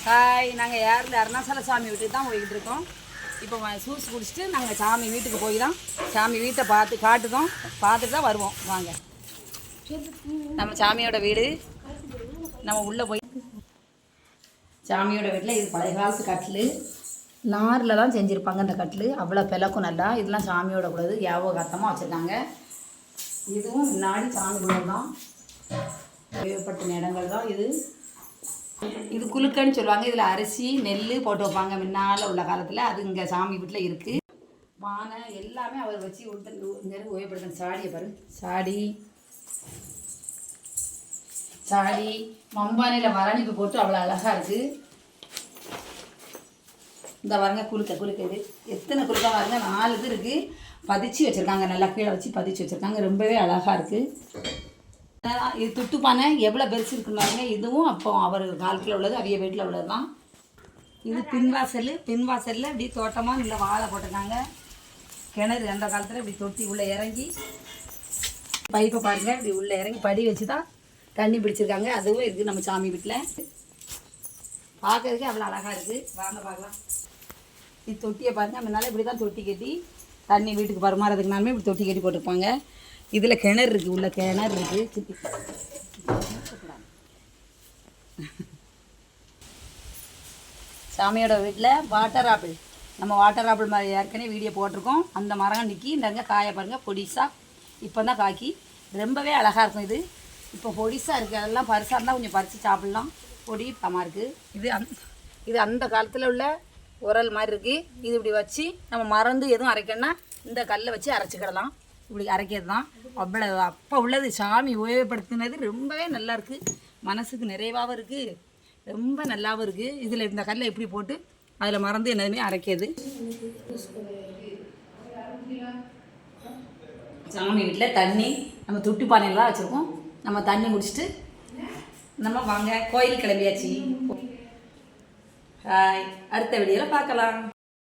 Hi, நாங்கள் ஏரில் அருணாசல சாமி வீட்டுக்கு தான் போய்கிட்டு இருக்கோம். இப்போ ஜூஸ் குடிச்சிட்டு நாங்கள் சாமி வீட்டுக்கு போய் தான் சாமி வீட்டை பார்த்துட்டு தான் வருவோம். வாங்க, நம்ம சாமியோட வீடு. நம்ம உள்ளே போய் சாமியோட வீட்டில் இது பழைய காலத்து கட்டில், நாரில் தான் செஞ்சுருப்பாங்க. இந்த கட்டில் அவ்வளோ பிளக்கும் நல்லா. இதெல்லாம் சாமியோட கூடாது ஞாபகார்த்தமாக வச்சுருக்காங்க. இதுவும் முன்னாடி சாமி கூட தான் உபயோகப்பட்ட இடங்கள் தான் இது. இது குலுக்கன்னு சொல்லுவாங்க. இதில் அரிசி நெல் போட்டு வைப்பாங்க முன்னால் உள்ள காலத்தில். அது இங்கே சாமி வீட்டில் இருக்குது. பானை எல்லாமே அவர் வச்சு இங்கேருந்து உபயோகப்படுத்த. சாடியை பாரு, சாடி மம்பானையில் வரணிப்பு போட்டு அவ்வளோ அழகாக இருக்குது. இந்த பாருங்க குலுக்க இது எத்தனை குலுக்கா பாருங்க, 4 இது இருக்குது. பதிச்சு வச்சுருக்காங்க, நல்லா கீழே வச்சு பதிச்சு வச்சுருக்காங்க. ரொம்பவே அழகாக இருக்குது. இது துட்டுப்பானை எவ்வளோ பெருசு இருக்குன்னு பாருங்க. இதுவும் அப்போ அவர் காலத்தில் உள்ளது, அவிய வீட்டில் உள்ளது தான். இது பின்வாசலில் இப்படி தோட்டமாக நல்ல வாழை போட்டிருக்காங்க. கிணறு அந்த காலத்தில் இப்படி தொட்டி உள்ளே இறங்கி பைப்பை பாருங்கள், இப்படி உள்ளே இறங்கி படி வச்சு தான் தண்ணி பிடிச்சிருக்காங்க. அதுவும் இருக்குது நம்ம சாமி வீட்டில். பார்க்கறதுக்கே அவ்வளோ அழகாக இருக்குது. வாங்க பார்க்கலாம். இது தொட்டியை பாருங்கள், முன்னால் இப்படி தான் தொட்டி கட்டி தண்ணி வீட்டுக்கு பரிமாறதுக்குனாலுமே இப்படி தொட்டி கட்டி போட்டிருப்பாங்க. இதில் கிணறு இருக்குது, உள்ள கிணறு இருக்குது. சாமியோட வீட்டில் வாட்டர் ஆப்பிள், நம்ம வாட்டர் ஆப்பிள் மாதிரி ஏற்கனவே வீடியோ போட்டிருக்கோம். அந்த மரம் நிற்கி இந்தங்க காய பாருங்கள், பொடிசா இப்போ தான் காய்க்கி ரொம்பவே அழகாக இருக்கும். இது இப்போ பொடிசாக இருக்குது. அதெல்லாம் பரிசாக இருந்தால் கொஞ்சம் பறித்து சாப்பிட்லாம். பொடி பழமாக இருக்குது. இது அந்த காலத்தில் உள்ள உரல் மாதிரி இருக்குது. இது இப்படி வச்சு நம்ம மறந்து எதுவும் அரைக்கணும்னா இந்த கல்லை வச்சு அரைச்சிக்கிடலாம். இப்படி அரைக்கிறது தான். அவ்வளோ அப்போ உள்ளது சாமி உபயோகப்படுத்தினது ரொம்பவே நல்லா இருக்குது. மனசுக்கு நிறைவாகவும் இருக்குது, ரொம்ப நல்லாவும் இருக்குது. இதில் இந்த கல்லை எப்படி போட்டு அதில் மறந்து என்னதுமே அரைக்கிறது. சாமி வீட்டில் தண்ணி நம்ம துட்டு பானையெல்லாம் வச்சுருக்கோம். நம்ம தண்ணி குடிச்சிட்டு நம்ம வாங்க கோயில் கிளம்பியாச்சு. ஹாய், அடுத்த வீடியோவில் பார்க்கலாம்.